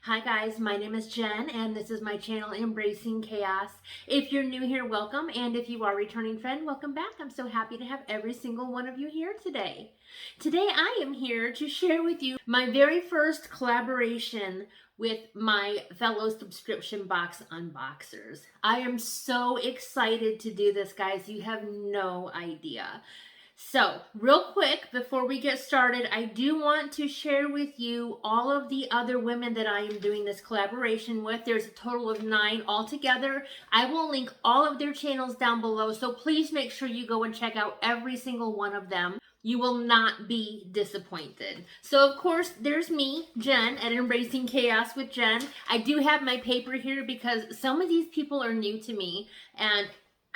Hi guys, my name is Jen and this is my channel Embracing Chaos. If you're new here, welcome, and if you are a returning friend, welcome back. I'm so happy to have every single one of you here today. Today I am here to share with you my very first collaboration with my fellow subscription box unboxers. I am so excited to do this, guys. You have no idea. So, real quick, before we get started, I do want to share with you all of the other women that I am doing this collaboration with. There's a total of 9 altogether. I will link all of their channels down below, so please make sure you go and check out every single one of them. You will not be disappointed. So, of course, there's me, Jen, at Embracing Chaos with Jen. I do have my paper here because some of these people are new to me, and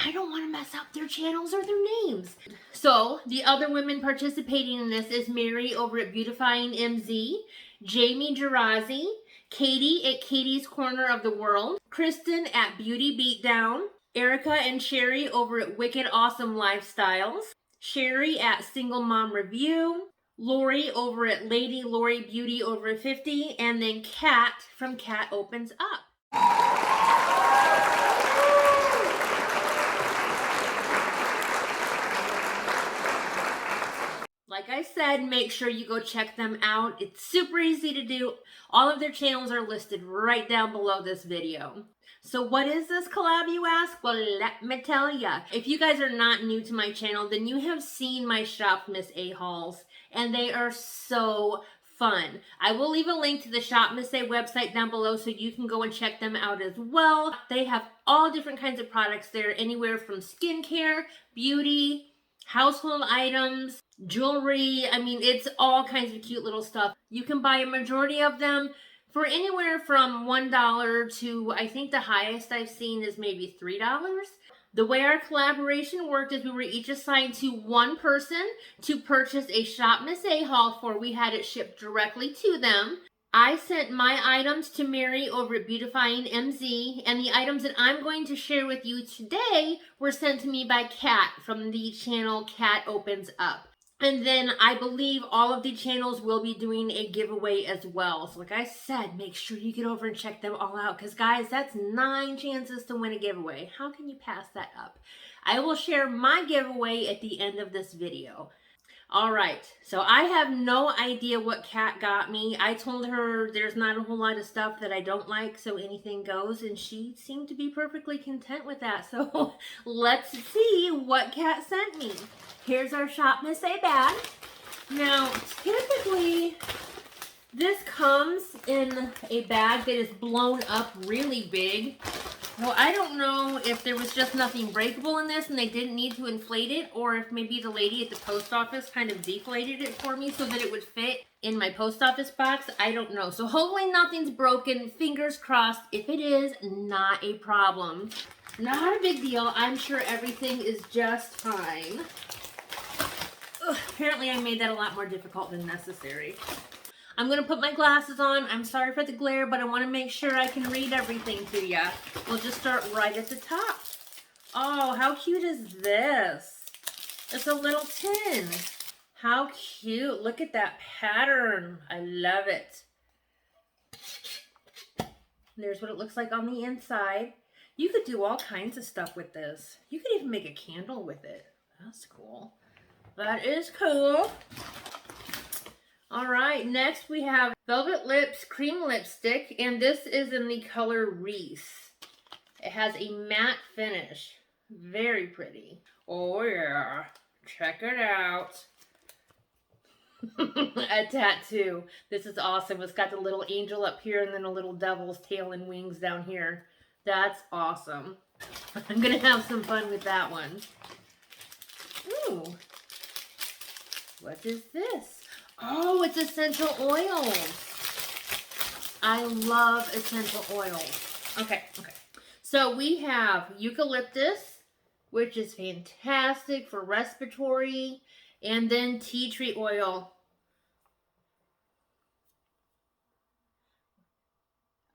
I don't want to mess up their channels or their names. So, the other women participating in this is Mary over at Beautifying MZ, Jamie Gerazi, Katie at Katie's Corner of the World, Kristen at Beauty Beatdown, Erica and Sherry over at Wicked Awesome Lifestyles, Sherry at Single Mom Review, Lori over at Lady Lori Beauty over 50, and then Kat from Kat Opens Up. Like I said, make sure you go check them out. It's super easy to do. All of their channels are listed right down below this video. So what is this collab, you ask? Well, let me tell ya. If you guys are not new to my channel, then you have seen my Shop Miss A hauls, and they are so fun. I will leave a link to the Shop Miss A website down below so you can go and check them out as well. They have all different kinds of products there, anywhere from skincare, beauty, household items, jewelry. I mean, it's all kinds of cute little stuff. You can buy a majority of them for anywhere from $1 to, I think the highest I've seen is maybe $3. The way our collaboration worked is we were each assigned to one person to purchase a Shop Miss A haul for. We had it shipped directly to them. I sent my items to Mary over at Beautifying MZ, and the items that I'm going to share with you today were sent to me by Kat from the channel Kat Opens Up. And then I believe all of the channels will be doing a giveaway as well. So like I said, make sure you get over and check them all out, because guys, that's 9 chances to win a giveaway. How can you pass that up? I will share my giveaway at the end of this video. All right, so I have no idea what Kat got me. I told her there's not a whole lot of stuff that I don't like, so anything goes, and she seemed to be perfectly content with that. So let's see what Kat sent me. Here's our Shop Miss A bag. Now, typically, this comes in a bag that is blown up really big. Well, I don't know if there was just nothing breakable in this and they didn't need to inflate it, or if maybe the lady at the post office kind of deflated it for me so that it would fit in my post office box. I don't know. So hopefully nothing's broken. Fingers crossed. If it is, not a problem. Not a big deal. I'm sure everything is just fine. Ugh, apparently I made that a lot more difficult than necessary. I'm going to put my glasses on. I'm sorry for the glare, but I want to make sure I can read everything to you. We'll just start right at the top. Oh, how cute is this? It's a little tin. How cute. Look at that pattern. I love it. There's what it looks like on the inside. You could do all kinds of stuff with this. You could even make a candle with it. That's cool. That is cool. All right, next we have Velvet Lips Cream Lipstick, and this is in the color Reese. It has a matte finish. Very pretty. Oh yeah, check it out. A tattoo. This is awesome. It's got the little angel up here and then a little devil's tail and wings down here. That's awesome. I'm gonna have some fun with that one. Ooh. What is this? Oh, it's essential oils. I love essential oils. Okay. So we have eucalyptus, which is fantastic for respiratory, and then tea tree oil.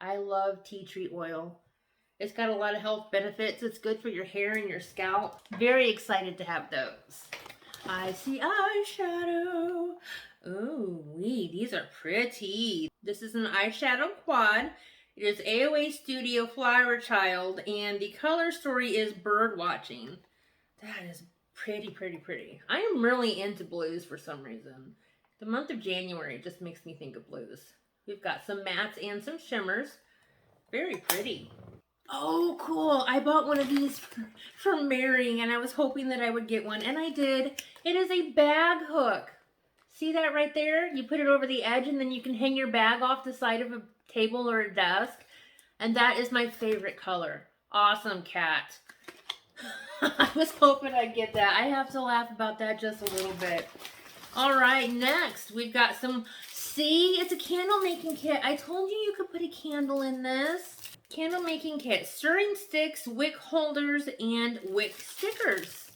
I love tea tree oil. It's got a lot of health benefits. It's good for your hair and your scalp. Very excited to have those. I see eyeshadow. Ooh, these are pretty. This is an eyeshadow quad. It is AOA Studio Flower Child, and the color story is bird watching. That is pretty, pretty, pretty. I am really into blues for some reason. The month of January just makes me think of blues. We've got some mattes and some shimmers. Very pretty. Oh, cool. I bought one of these for Mary, and I was hoping that I would get one, and I did. It is a bag hook. See that right there? You put it over the edge, and then you can hang your bag off the side of a table or a desk. And that is my favorite color. Awesome, Cat. I was hoping I'd get that. I have to laugh about that just a little bit. All right, next we've got some, see, it's a candle making kit. I told you you could put a candle in this. Candle making kit, stirring sticks, wick holders, and wick stickers.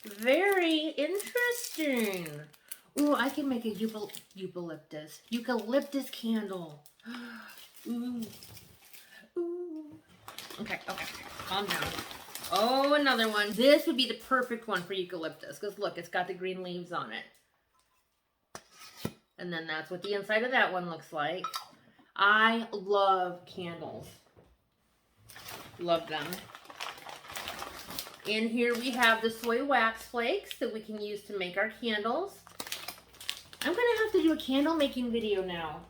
Very interesting. Ooh, I can make a eucalyptus candle. Ooh. Ooh. Okay, calm down. Oh, another one. This would be the perfect one for eucalyptus, because look, it's got the green leaves on it. And then that's what the inside of that one looks like. I love candles. Love them. In here we have the soy wax flakes that we can use to make our candles. I'm gonna have to do a candle making video now.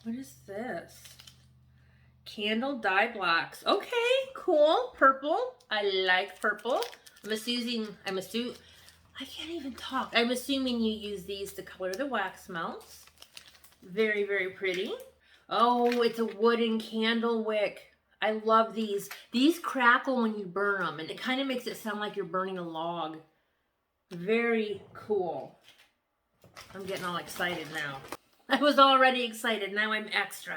What is this? Candle dye blocks. Okay, cool. Purple. I like purple. I can't even talk. I'm assuming you use these to color the wax melts. Very, very pretty. Oh, it's a wooden candle wick. I love these. These crackle when you burn them, and it kind of makes it sound like you're burning a log. Very cool. I'm getting all excited now. I was already excited. Now I'm extra.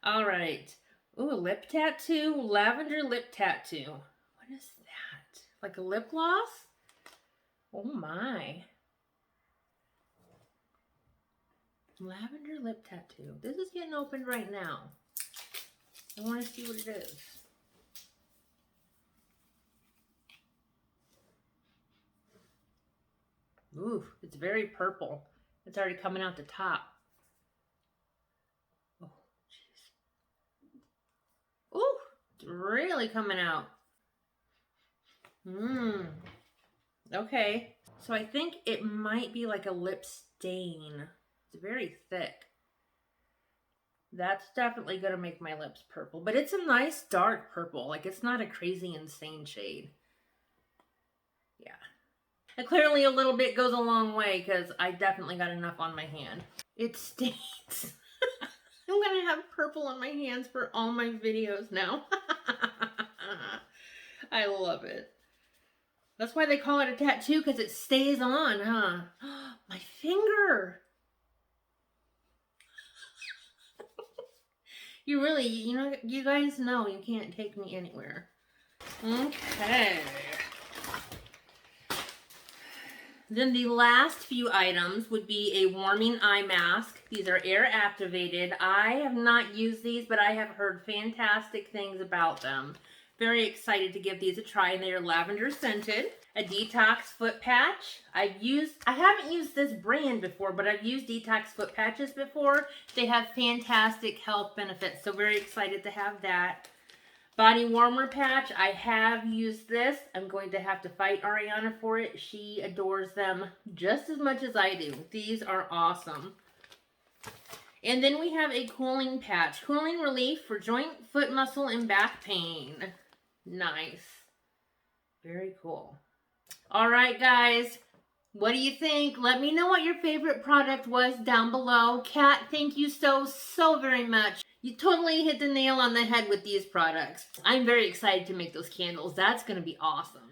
All right. Ooh, a lip tattoo. Lavender lip tattoo. What is that? Like a lip gloss? Oh my. Lavender lip tattoo. This is getting opened right now. I want to see what it is. Ooh, it's very purple. It's already coming out the top. Oh, jeez. Ooh, it's really coming out. Okay. So I think it might be like a lip stain. It's very thick. That's definitely going to make my lips purple. But it's a nice dark purple. Like, it's not a crazy, insane shade. Yeah. And clearly a little bit goes a long way because I definitely got enough on my hand. It stinks. I'm going to have purple on my hands for all my videos now. I love it. That's why they call it a tattoo, because it stays on, huh? My finger. You really, you guys know you can't take me anywhere. Okay. Then the last few items would be a warming eye mask. These are air activated. I have not used these, but I have heard fantastic things about them. Very excited to give these a try, and they are lavender scented. A detox foot patch. I haven't used this brand before, but I've used detox foot patches before. They have fantastic health benefits, so very excited to have that. Body warmer patch. I have used this. I'm going to have to fight Ariana for it. She adores them just as much as I do. These are awesome. And then we have a cooling patch. Cooling relief for joint, foot muscle, and back pain. Nice. Very cool. All right, guys. What do you think? Let me know what your favorite product was down below. Kat, thank you so very much. You totally hit the nail on the head with these products. I'm very excited to make those candles. That's going to be awesome.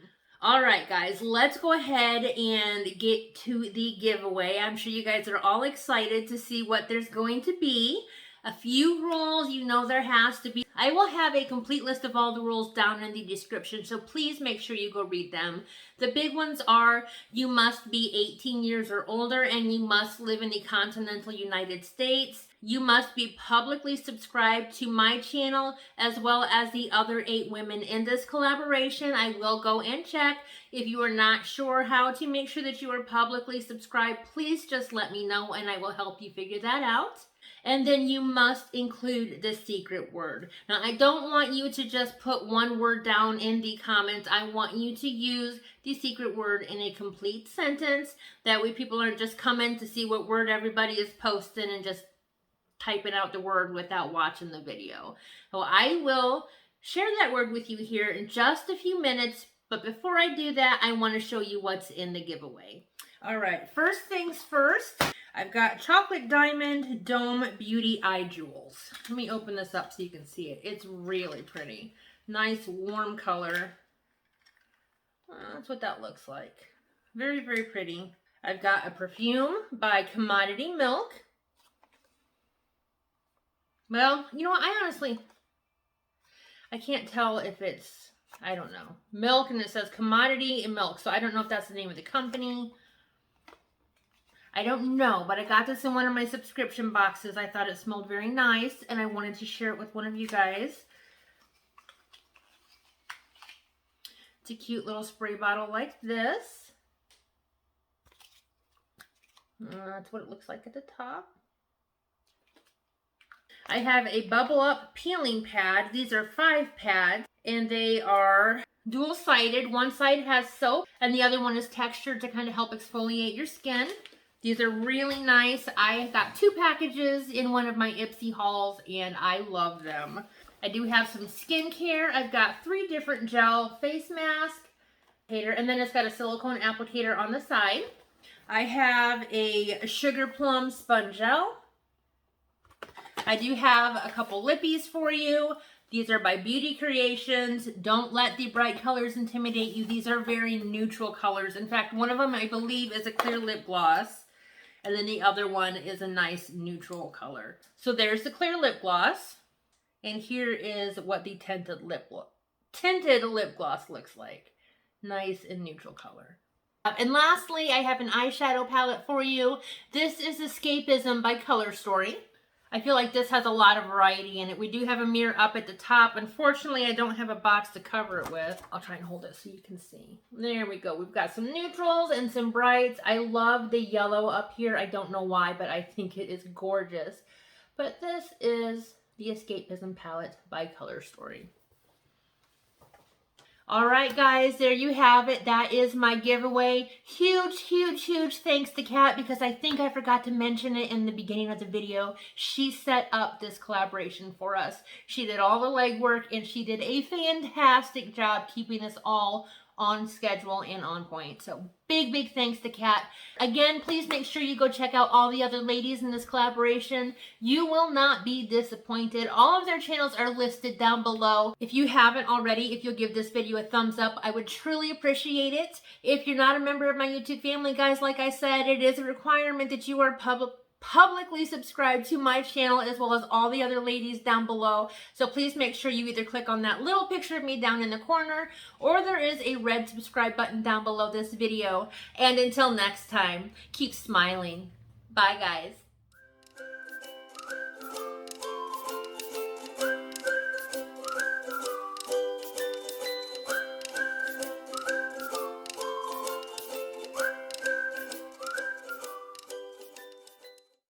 All right, guys, let's go ahead and get to the giveaway. I'm sure you guys are all excited to see what there's going to be. A few rules, there has to be. I will have a complete list of all the rules down in the description, so please make sure you go read them. The big ones are you must be 18 years or older and you must live in the continental United States. You must be publicly subscribed to my channel as well as the other 8 women in this collaboration. I will go and check. If you are not sure how to make sure that you are publicly subscribed, please just let me know and I will help you figure that out. And then you must include the secret word. Now, I don't want you to just put one word down in the comments. I want you to use the secret word in a complete sentence. That way people aren't just coming to see what word everybody is posting and just typing out the word without watching the video. So I will share that word with you here in just a few minutes. But before I do that, I want to show you what's in the giveaway. All right, first things first. I've got Chocolate Diamond Dome Beauty Eye Jewels. Let me open this up so you can see it. It's really pretty. Nice warm color. That's what that looks like. Very, very pretty. I've got a perfume by Commodity Milk. Well, you know what? I can't tell if it's, I don't know, milk, and it says Commodity and Milk. So I don't know if that's the name of the company. I don't know, but I got this in one of my subscription boxes. I thought it smelled very nice, and I wanted to share it with one of you guys. It's a cute little spray bottle like this. That's what it looks like at the top. I have a Bubble Up peeling pad. These are 5 pads, and they are dual-sided. One side has soap, and the other one is textured to kind of help exfoliate your skin. These are really nice. I got 2 packages in one of my Ipsy hauls, and I love them. I do have some skincare. I've got 3 different gel face mask, and then it's got a silicone applicator on the side. I have a Sugar Plum Sponge Gel. I do have a couple lippies for you. These are by Beauty Creations. Don't let the bright colors intimidate you. These are very neutral colors. In fact, one of them, I believe, is a clear lip gloss. And then the other one is a nice neutral color. So there's the clear lip gloss. And here is what the tinted lip gloss looks like. Nice and neutral color. And lastly, I have an eyeshadow palette for you. This is Escapism by Color Story. I feel like this has a lot of variety in it. We do have a mirror up at the top. Unfortunately, I don't have a box to cover it with. I'll try and hold it so you can see. There we go. We've got some neutrals and some brights. I love the yellow up here. I don't know why, but I think it is gorgeous. But this is the Escapism palette by Color Story. All right, guys, there you have it. That is my giveaway. Huge, huge, huge thanks to Kat, because I think I forgot to mention it in the beginning of the video. She set up this collaboration for us. She did all the legwork, and she did a fantastic job keeping us all on schedule and on point. So big, big thanks to Kat. Again, please make sure you go check out all the other ladies in this collaboration. You will not be disappointed. All of their channels are listed down below. If you haven't already, if you'll give this video a thumbs up, I would truly appreciate it. If you're not a member of my YouTube family, guys, like I said, it is a requirement that you are publicly subscribe to my channel as well as all the other ladies down below. So please make sure you either click on that little picture of me down in the corner, or there is a red subscribe button down below this video. And until next time, keep smiling. Bye, guys.